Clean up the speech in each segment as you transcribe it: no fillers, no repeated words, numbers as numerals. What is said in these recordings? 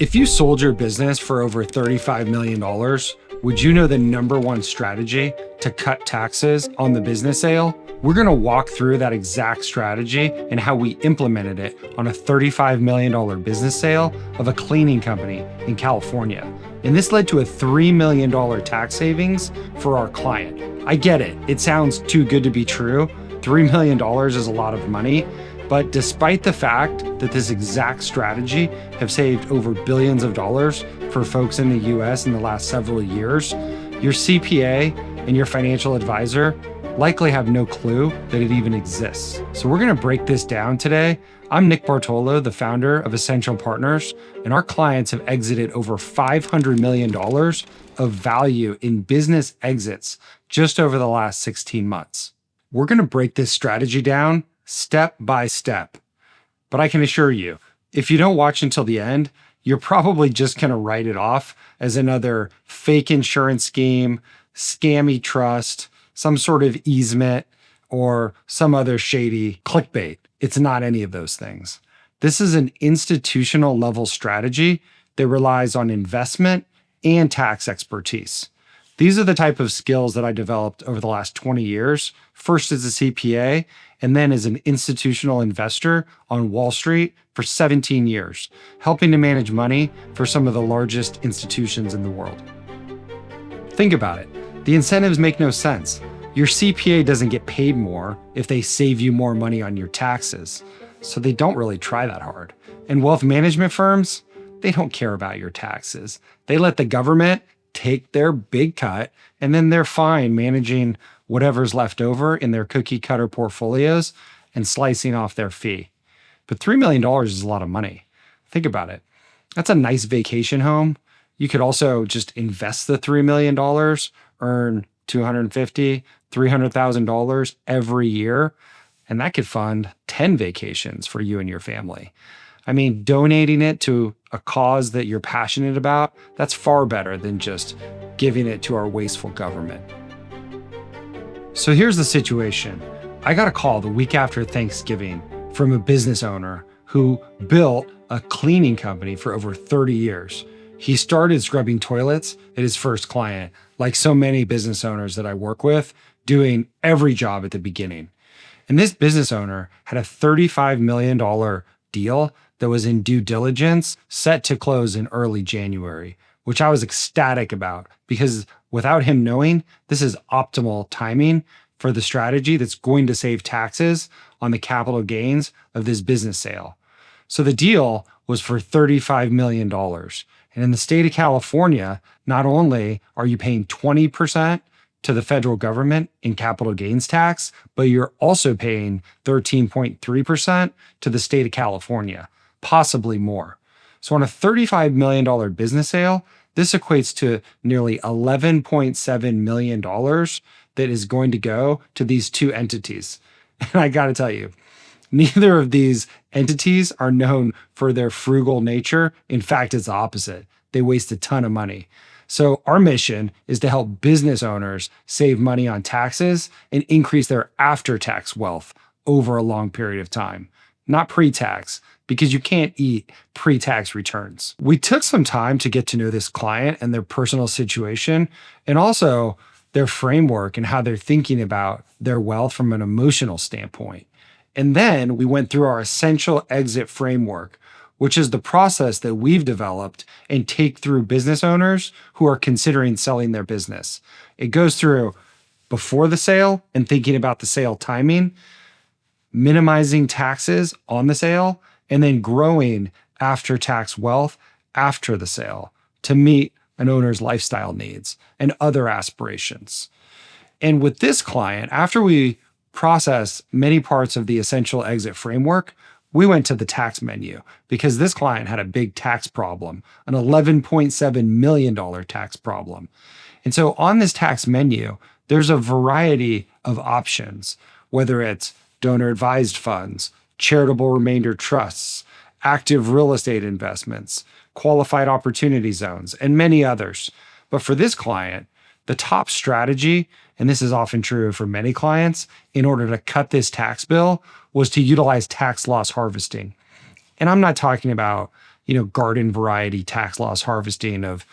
If you sold your business for over $35 million, would you know the number one strategy to cut taxes on the business sale? We're going to walk through that exact strategy and how we implemented it on a $35 million business sale of a cleaning company in California. And this led to a $3 million tax savings for our client. I get it. It sounds too good to be true. $3 million is a lot of money. But despite the fact that this exact strategy have saved over billions of dollars for folks in the US in the last several years, your CPA and your financial advisor likely have no clue that it even exists. So we're going to break this down today. I'm Nick Bartolo, the founder of Essential Partners, and our clients have exited over $500 million of value in business exits just over the last 16 months. We're going to break this strategy down step by step. But I can assure you, if you don't watch until the end, you're probably just going to write it off as another fake insurance scheme, scammy trust, some sort of easement, or some other shady clickbait. It's not any of those things. This is an institutional level strategy that relies on investment and tax expertise. These are the type of skills that I developed over the last 20 years, first as a CPA, and then as an institutional investor on Wall Street for 17 years, helping to manage money for some of the largest institutions in the world. Think about it. The incentives make no sense. Your CPA doesn't get paid more if they save you more money on your taxes, so they don't really try that hard. And wealth management firms, they don't care about your taxes. They let the government take their big cut, and then they're fine managing whatever's left over in their cookie cutter portfolios and slicing off their fee. But $3 million is a lot of money. Think about it. That's a nice vacation home. You could also just invest the $3 million, earn $250,000, $300,000 every year, and that could fund 10 vacations for you and your family. I mean, donating it to a cause that you're passionate about, that's far better than just giving it to our wasteful government. So here's the situation. I got a call the week after Thanksgiving from a business owner who built a cleaning company for over 30 years. He started scrubbing toilets at his first client, like so many business owners that I work with, doing every job at the beginning. And this business owner had a $35 million deal that was in due diligence set to close in early January, which I was ecstatic about because without him knowing, this is optimal timing for the strategy that's going to save taxes on the capital gains of this business sale. So the deal was for $35 million. And in the state of California, not only are you paying 20% to the federal government in capital gains tax, but you're also paying 13.3% to the state of California, possibly more. So on a $35 million business sale, this equates to nearly $11.7 million that is going to go to these two entities. And I got to tell you, neither of these entities are known for their frugal nature. In fact, it's the opposite. They waste a ton of money. So our mission is to help business owners save money on taxes and increase their after-tax wealth over a long period of time, not pre-tax, because you can't eat pre-tax returns. We took some time to get to know this client and their personal situation, and also their framework and how they're thinking about their wealth from an emotional standpoint. And then we went through our essential exit framework, which is the process that we've developed and take through business owners who are considering selling their business. It goes through before the sale and thinking about the sale timing, minimizing taxes on the sale, and then growing after-tax wealth after the sale to meet an owner's lifestyle needs and other aspirations. And with this client, after we processed many parts of the essential exit framework, we went to the tax menu because this client had a big tax problem, an $11.7 million tax problem. And so on this tax menu, there's a variety of options, whether it's donor-advised funds, charitable remainder trusts, active real estate investments, qualified opportunity zones, and many others. But for this client, the top strategy, and this is often true for many clients, in order to cut this tax bill was to utilize tax loss harvesting. And I'm not talking about, garden variety tax loss harvesting of,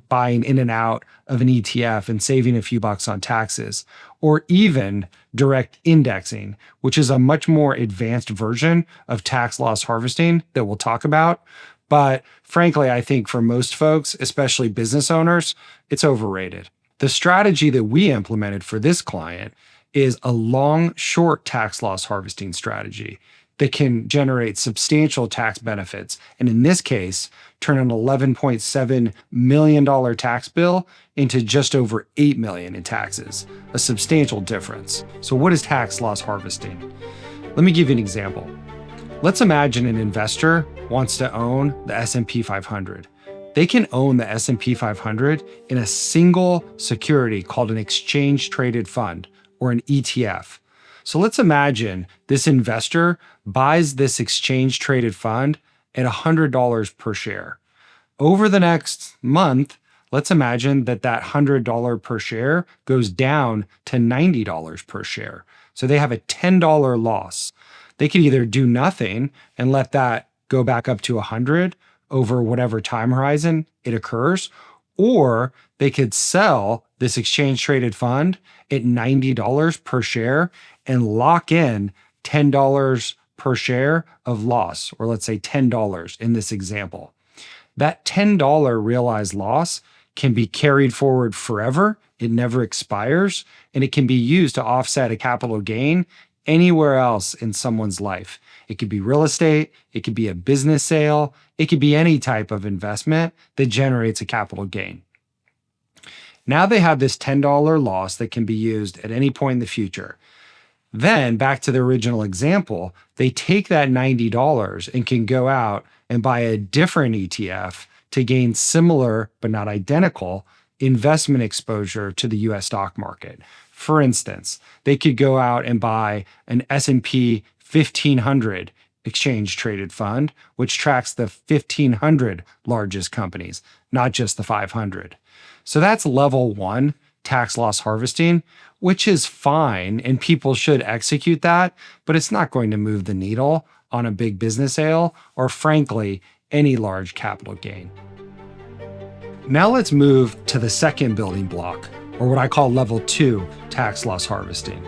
buying in and out of an ETF and saving a few bucks on taxes, or even direct indexing, which is a much more advanced version of tax loss harvesting that we'll talk about. But frankly, I think for most folks, especially business owners, it's overrated. The strategy that we implemented for this client is a long-short tax loss harvesting strategy that can generate substantial tax benefits. And in this case, turn an $11.7 million tax bill into just over $8 million in taxes, a substantial difference. So what is tax loss harvesting? Let me give you an example. Let's imagine an investor wants to own the S&P 500. They can own the S&P 500 in a single security called an exchange-traded fund, or an ETF. So let's imagine this investor buys this exchange-traded fund at $100 per share. Over the next month, let's imagine that $100 per share goes down to $90 per share. So they have a $10 loss. They could either do nothing and let that go back up to 100 over whatever time horizon it occurs, or they could sell this exchange-traded fund at $90 per share and lock in $10 per share of loss, or let's say $10 in this example. That $10 realized loss can be carried forward forever. It never expires, and it can be used to offset a capital gain anywhere else in someone's life. It could be real estate, it could be a business sale, it could be any type of investment that generates a capital gain. Now they have this $10 loss that can be used at any point in the future. Then, back to the original example, they take that $90 and can go out and buy a different ETF to gain similar, but not identical, investment exposure to the US stock market. For instance, they could go out and buy an S&P 1500 exchange-traded fund, which tracks the 1,500 largest companies, not just the 500. So that's level one, tax loss harvesting, which is fine, and people should execute that, but it's not going to move the needle on a big business sale or, frankly, any large capital gain. Now let's move to the second building block, or what I call level two tax loss harvesting.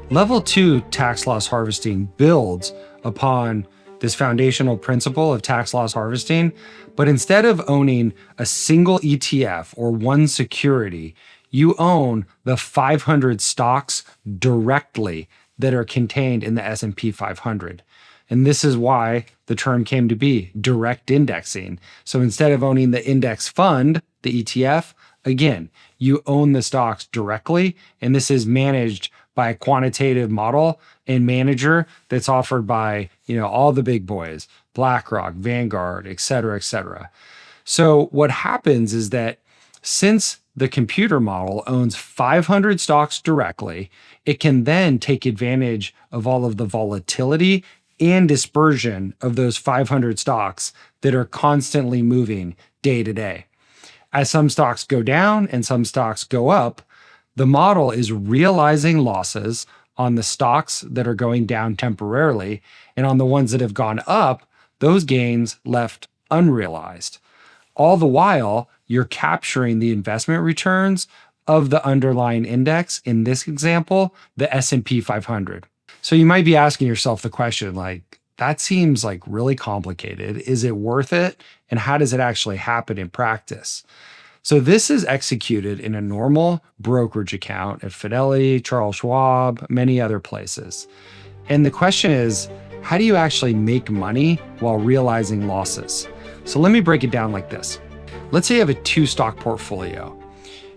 Level two tax loss harvesting builds upon this foundational principle of tax loss harvesting, but instead of owning a single ETF or one security, you own the 500 stocks directly that are contained in the S&P 500. And this is why the term came to be, direct indexing. So instead of owning the index fund, the ETF, again, you own the stocks directly, and this is managed by a quantitative model and manager that's offered by, all the big boys, BlackRock, Vanguard, et cetera, et cetera. So what happens is that since the computer model owns 500 stocks directly, it can then take advantage of all of the volatility and dispersion of those 500 stocks that are constantly moving day to day. As some stocks go down and some stocks go up, the model is realizing losses on the stocks that are going down temporarily, and on the ones that have gone up, those gains left unrealized. All the while, you're capturing the investment returns of the underlying index, in this example, the S&P 500. So you might be asking yourself the question, that seems really complicated. Is it worth it? And how does it actually happen in practice? So this is executed in a normal brokerage account at Fidelity, Charles Schwab, many other places. And the question is, how do you actually make money while realizing losses? So let me break it down like this. Let's say you have a 2-stock portfolio.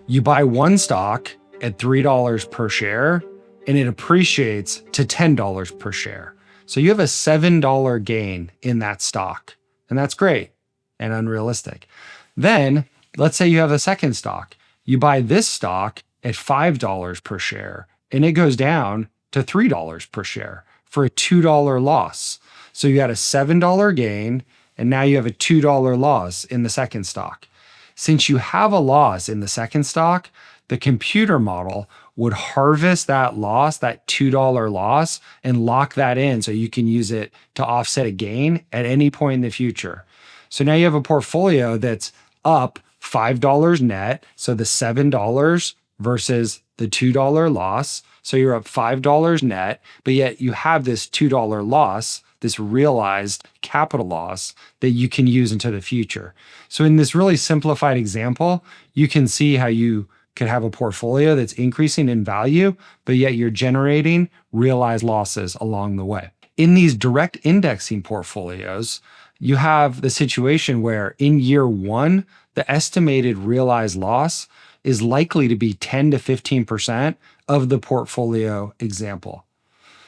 You buy one stock at $3 per share, and it appreciates to $10 per share. So you have a $7 gain in that stock, and that's great and unrealistic. Then let's say you have a second stock. You buy this stock at $5 per share, and it goes down to $3 per share for a $2 loss. So you had a $7 gain, and now you have a $2 loss in the second stock. Since you have a loss in the second stock, the computer model would harvest that loss, that $2 loss, and lock that in so you can use it to offset a gain at any point in the future. So now you have a portfolio that's up $5 net. So the $7 versus the $2 loss. So you're up $5 net, but yet you have this $2 loss, this realized capital loss that you can use into the future. So in this really simplified example, you can see how you could have a portfolio that's increasing in value, but yet you're generating realized losses along the way. In these direct indexing portfolios, you have the situation where in year one, the estimated realized loss is likely to be 10 to 15% of the portfolio example.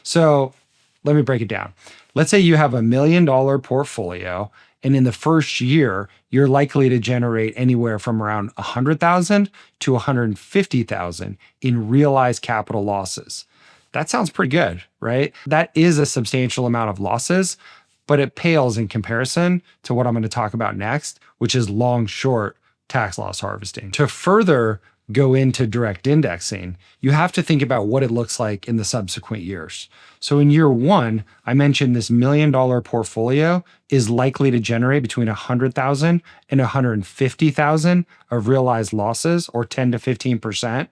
So let me break it down. Let's say you have $1 million portfolio, and in the first year, you're likely to generate anywhere from around $100,000 to $150,000 in realized capital losses. That sounds pretty good, right? That is a substantial amount of losses, but it pales in comparison to what I'm going to talk about next, which is long-short tax loss harvesting. To further go into direct indexing, you have to think about what it looks like in the subsequent years. So in year one, I mentioned this $1 million portfolio is likely to generate between $100,000 and $150,000 of realized losses, or 10 to 15%.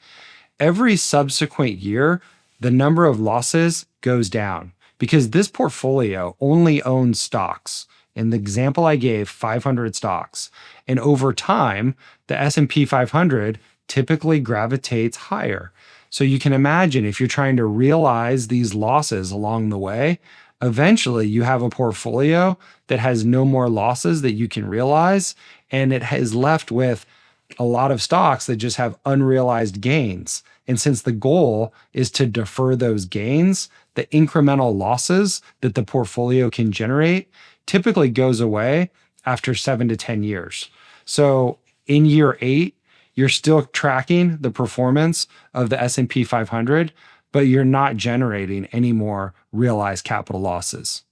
Every subsequent year, the number of losses goes down because this portfolio only owns stocks. In the example I gave, 500 stocks. And over time, the S&P 500 typically gravitates higher. So you can imagine if you're trying to realize these losses along the way, eventually you have a portfolio that has no more losses that you can realize, and it is left with a lot of stocks that just have unrealized gains. And since the goal is to defer those gains, the incremental losses that the portfolio can generate typically goes away after 7 to 10 years. So in year 8, you're still tracking the performance of the S&P 500, but you're not generating any more realized capital losses.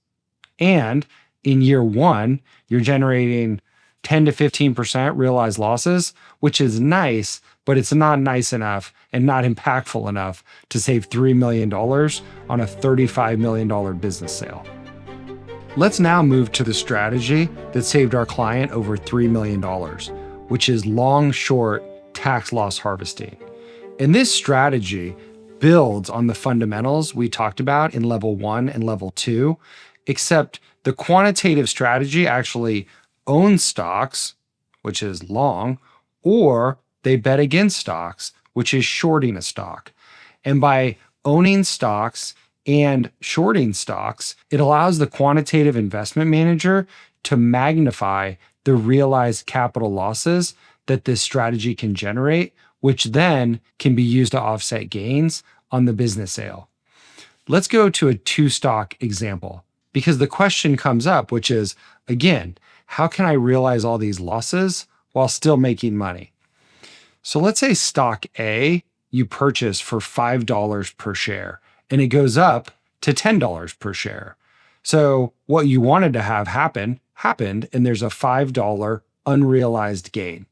And in year 1, you're generating 10 to 15% realized losses, which is nice, but it's not nice enough and not impactful enough to save $3 million on a $35 million business sale. Let's now move to the strategy that saved our client over $3 million, which is long-short tax loss harvesting. And this strategy builds on the fundamentals we talked about in level 1 and level 2, except the quantitative strategy actually owns stocks, which is long, or they bet against stocks, which is shorting a stock. And by owning stocks and shorting stocks, it allows the quantitative investment manager to magnify the realized capital losses that this strategy can generate, which then can be used to offset gains on the business sale. Let's go to a 2-stock example, because the question comes up, which is, again, how can I realize all these losses while still making money? So let's say stock A you purchase for $5 per share, and it goes up to $10 per share. So what you wanted to have happened, and there's a $5 unrealized gain.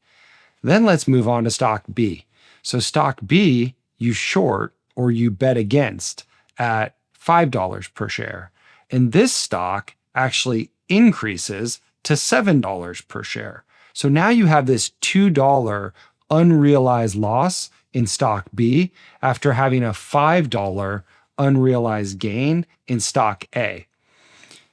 Then let's move on to stock B. So stock B, you short or you bet against at $5 per share. And this stock actually increases to $7 per share. So now you have this $2 unrealized loss in stock B after having a $5 unrealized gain in stock A.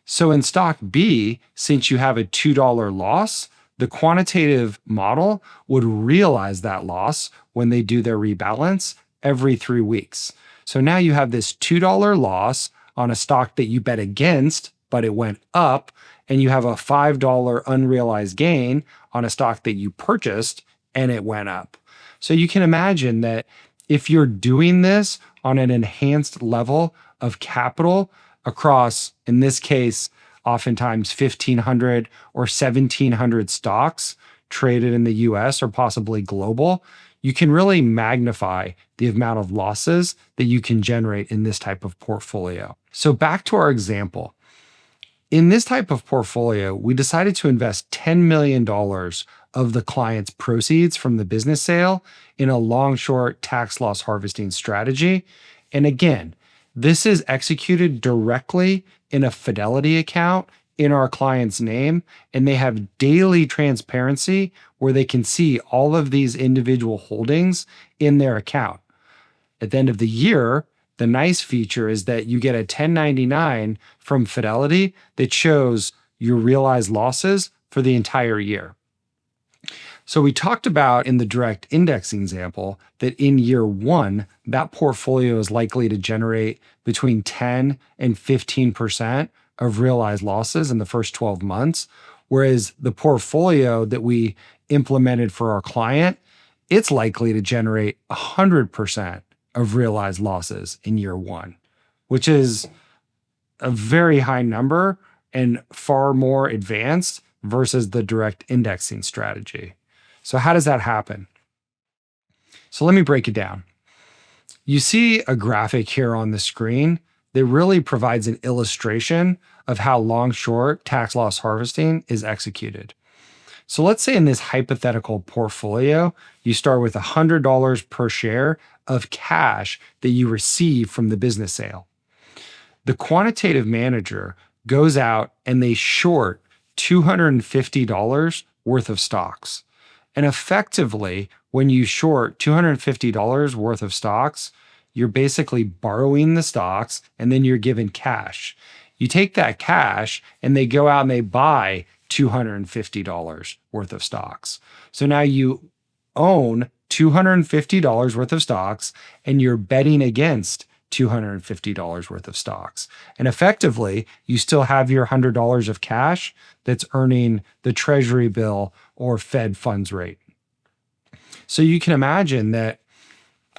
So in stock B, since you have a $2 loss, the quantitative model would realize that loss when they do their rebalance every 3 weeks. So now you have this $2 loss on a stock that you bet against, but it went up, and you have a $5 unrealized gain on a stock that you purchased and it went up. So you can imagine that if you're doing this on an enhanced level of capital across, in this case, oftentimes 1,500 or 1,700 stocks traded in the US or possibly global, you can really magnify the amount of losses that you can generate in this type of portfolio. So back to our example. In this type of portfolio, we decided to invest $10 million of the client's proceeds from the business sale in a long-short tax loss harvesting strategy. And again, this is executed directly in a Fidelity account in our client's name, and they have daily transparency where they can see all of these individual holdings in their account. At the end of the year, the nice feature is that you get a 1099 from Fidelity that shows your realized losses for the entire year. So we talked about in the direct indexing example that in year one, that portfolio is likely to generate between 10 and 15% of realized losses in the first 12 months. Whereas the portfolio that we implemented for our client, it's likely to generate 100% of realized losses in year one, which is a very high number and far more advanced versus the direct indexing strategy. So how does that happen? So let me break it down. You see a graphic here on the screen that really provides an illustration of how long-short tax loss harvesting is executed. So let's say in this hypothetical portfolio, you start with $100 per share of cash that you receive from the business sale. The quantitative manager goes out and they short $250 worth of stocks. And effectively, when you short $250 worth of stocks, you're basically borrowing the stocks and then you're given cash. You take that cash and they go out and they buy $250 worth of stocks. So now you own $250 worth of stocks and you're betting against $250 worth of stocks. And effectively, you still have your $100 of cash that's earning the treasury bill or Fed funds rate. So you can imagine that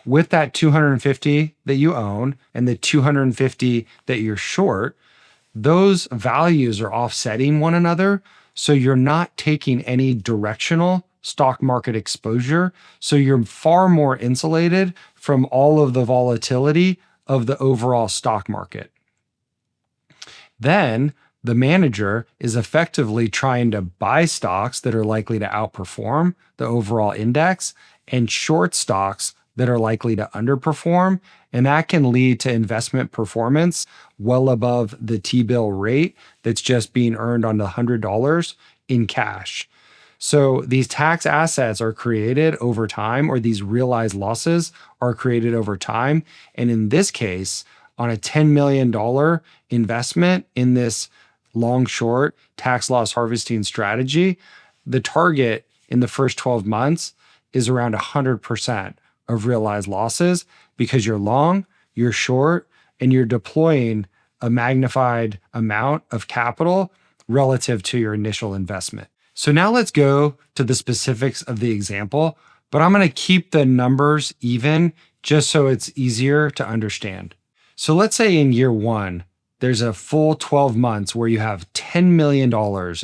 with that 250 that you own and the 250 that you're short, those values are offsetting one another. So you're not taking any directional stock market exposure. So you're far more insulated from all of the volatility of the overall stock market. Then the manager is effectively trying to buy stocks that are likely to outperform the overall index and short stocks that are likely to underperform. And that can lead to investment performance well above the T-bill rate that's just being earned on the $100 in cash. So these tax assets are created over time, or these realized losses are created over time. And in this case, on a $10 million investment in this long-short tax loss harvesting strategy, the target in the first 12 months is around 100% of realized losses because you're long, you're short, and you're deploying a magnified amount of capital relative to your initial investment. So now let's go to the specifics of the example, but I'm going to keep the numbers even just so it's easier to understand. So let's say in year one, there's a full 12 months where you have $10 million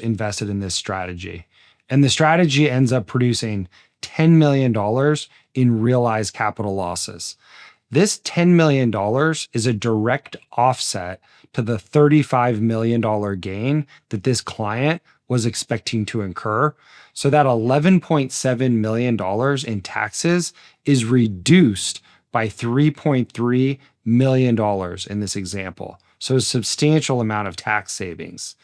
invested in this strategy, and the strategy ends up producing $10 million in realized capital losses. This $10 million is a direct offset to the $35 million gain that this client was expecting to incur. So that $11.7 million in taxes is reduced by $3.3 million in this example. So a substantial amount of tax savings.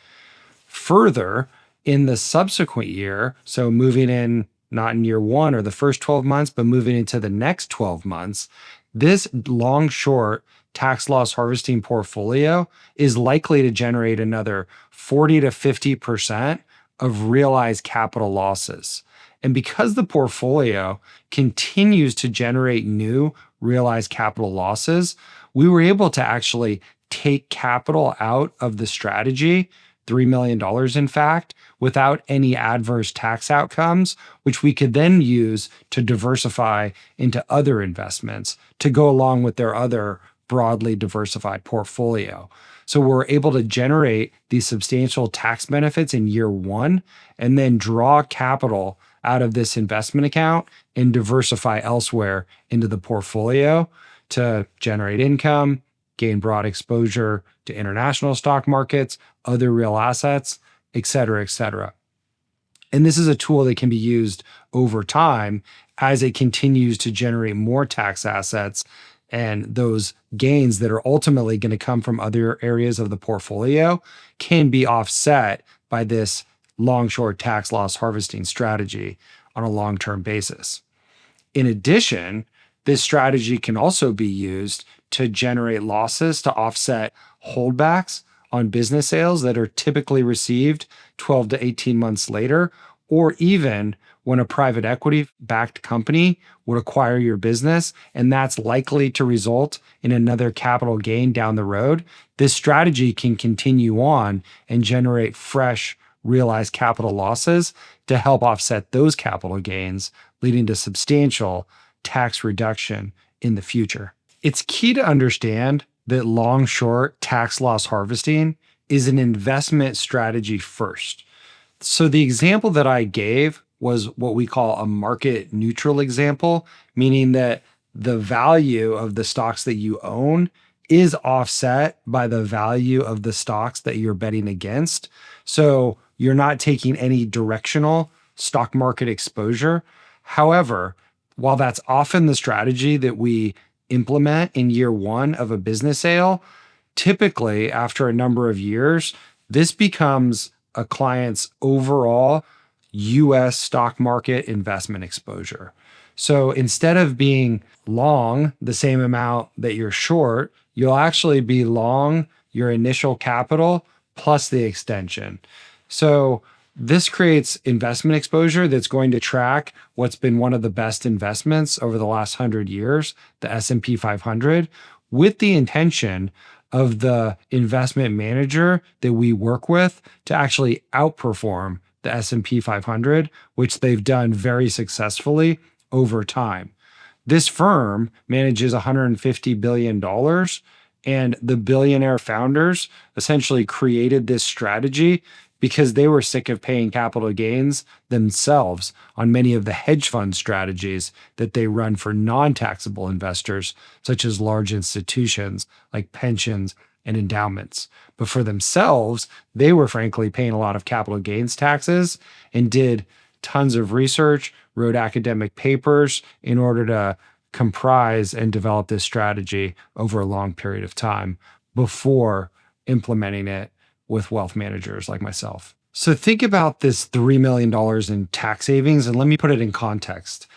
Further, in the subsequent year, so moving in, not in year one or the first 12 months, but moving into the next 12 months, this long-short tax loss harvesting portfolio is likely to generate another 40 to 50% of realized capital losses. And because the portfolio continues to generate new realized capital losses, we were able to actually take capital out of the strategy, $3 million in fact, without any adverse tax outcomes, which we could then use to diversify into other investments to go along with their other broadly diversified portfolio. So we're able to generate these substantial tax benefits in year one and then draw capital out of this investment account and diversify elsewhere into the portfolio to generate income, gain broad exposure to international stock markets, other real assets, et cetera, et cetera. And this is a tool that can be used over time as it continues to generate more tax assets and those gains that are ultimately going to come from other areas of the portfolio can be offset by this long short tax loss harvesting strategy on a long-term basis. In addition, this strategy can also be used to generate losses to offset holdbacks on business sales that are typically received 12 to 18 months later, or even when a private equity backed company would acquire your business, and that's likely to result in another capital gain down the road. This strategy can continue on and generate fresh realized capital losses to help offset those capital gains, leading to substantial tax reduction in the future. It's key to understand that long short tax loss harvesting is an investment strategy first. So the example that I gave was what we call a market neutral example, meaning that the value of the stocks that you own is offset by the value of the stocks that you're betting against. So you're not taking any directional stock market exposure. However, while that's often the strategy that we implement in year one of a business sale, typically after a number of years, this becomes a client's overall US stock market investment exposure. So instead of being long the same amount that you're short, you'll actually be long your initial capital plus the extension. So this creates investment exposure that's going to track what's been one of the best investments over the last 100 years, the S&P 500, with the intention of the investment manager that we work with to actually outperform the S&P 500, which they've done very successfully over time. This firm manages $150 billion, and the billionaire founders essentially created this strategy because they were sick of paying capital gains themselves on many of the hedge fund strategies that they run for non-taxable investors, such as large institutions like pensions and endowments. But for themselves, they were frankly paying a lot of capital gains taxes and did tons of research, wrote academic papers in order to comprise and develop this strategy over a long period of time before implementing it with wealth managers like myself. So think about this $3 million in tax savings, and let me put it in context.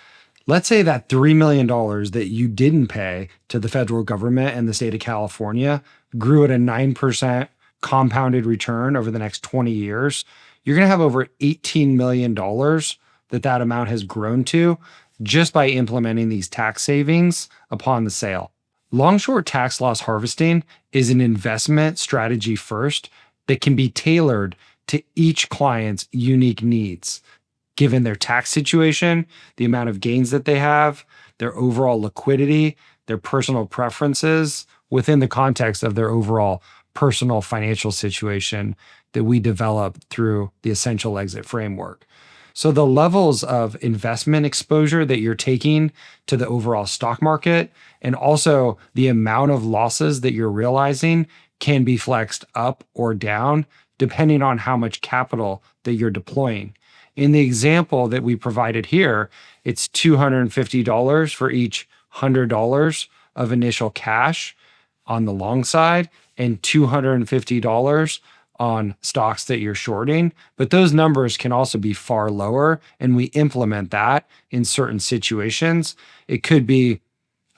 Let's say that $3 million that you didn't pay to the federal government and the state of California grew at a 9% compounded return over the next 20 years. You're going to have over $18 million that amount has grown to just by implementing these tax savings upon the sale. Long-short tax loss harvesting is an investment strategy first that can be tailored to each client's unique needs, given their tax situation, the amount of gains that they have, their overall liquidity, their personal preferences within the context of their overall personal financial situation that we develop through the essential exit framework. So the levels of investment exposure that you're taking to the overall stock market and also the amount of losses that you're realizing can be flexed up or down depending on how much capital that you're deploying. In the example that we provided here, it's $250 for each $100 of initial cash on the long side and $250 on stocks that you're shorting. But those numbers can also be far lower, and we implement that in certain situations. It could be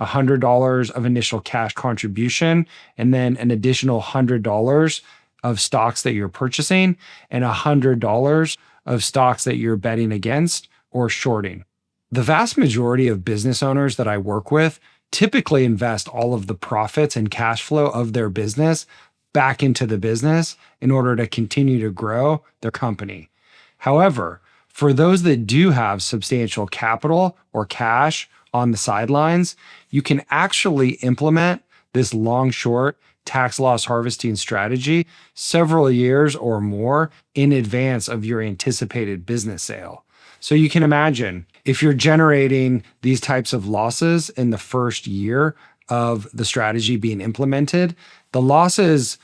$100 of initial cash contribution, and then an additional $100 of stocks that you're purchasing, and $100 of stocks that you're betting against or shorting. The vast majority of business owners that I work with typically invest all of the profits and cash flow of their business back into the business in order to continue to grow their company. However, for those that do have substantial capital or cash on the sidelines, you can actually implement this long-short tax loss harvesting strategy several years or more in advance of your anticipated business sale. So you can imagine if you're generating these types of losses in the first year of the strategy being implemented, the losses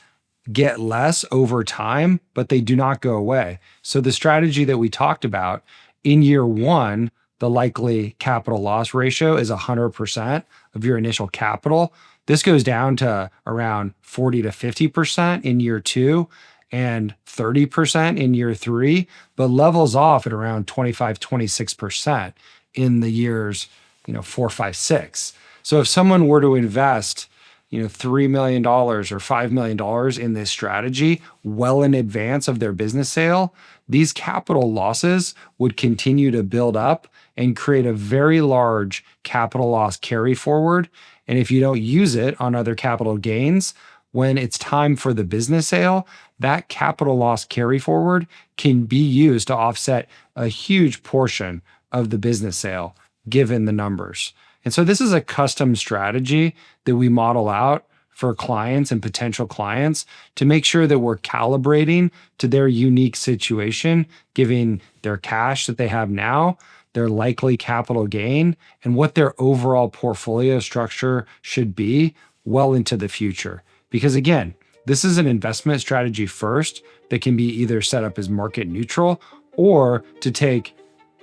get less over time, but they do not go away. So the strategy that we talked about in year one, the likely capital loss ratio is 100% of your initial capital. This goes down to around 40 to 50% in year 2 and 30% in year 3, but levels off at around 25, 26% in the years, 4, 5, 6. So if someone were to invest, $3 million or $5 million in this strategy well in advance of their business sale, these capital losses would continue to build up and create a very large capital loss carry forward. And if you don't use it on other capital gains, when it's time for the business sale, that capital loss carry forward can be used to offset a huge portion of the business sale, given the numbers. And so this is a custom strategy that we model out for clients and potential clients to make sure that we're calibrating to their unique situation, given their cash that they have now, their likely capital gain, and what their overall portfolio structure should be well into the future. Because again, this is an investment strategy first that can be either set up as market neutral or to take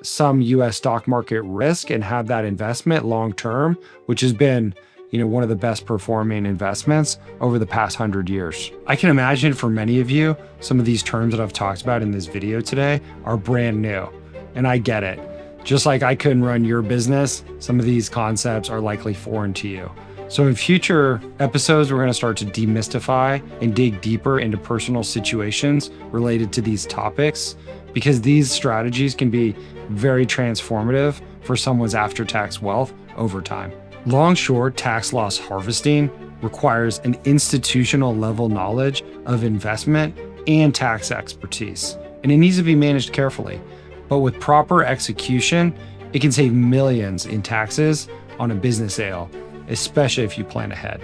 some US stock market risk and have that investment long term, which has been one of the best performing investments over the past 100 years. I can imagine for many of you, some of these terms that I've talked about in this video today are brand new, and I get it. Just like I couldn't run your business, some of these concepts are likely foreign to you. So in future episodes, we're going to start to demystify and dig deeper into personal situations related to these topics, because these strategies can be very transformative for someone's after-tax wealth over time. Long-short tax loss harvesting requires an institutional level knowledge of investment and tax expertise, and it needs to be managed carefully. But with proper execution, it can save millions in taxes on a business sale, especially if you plan ahead.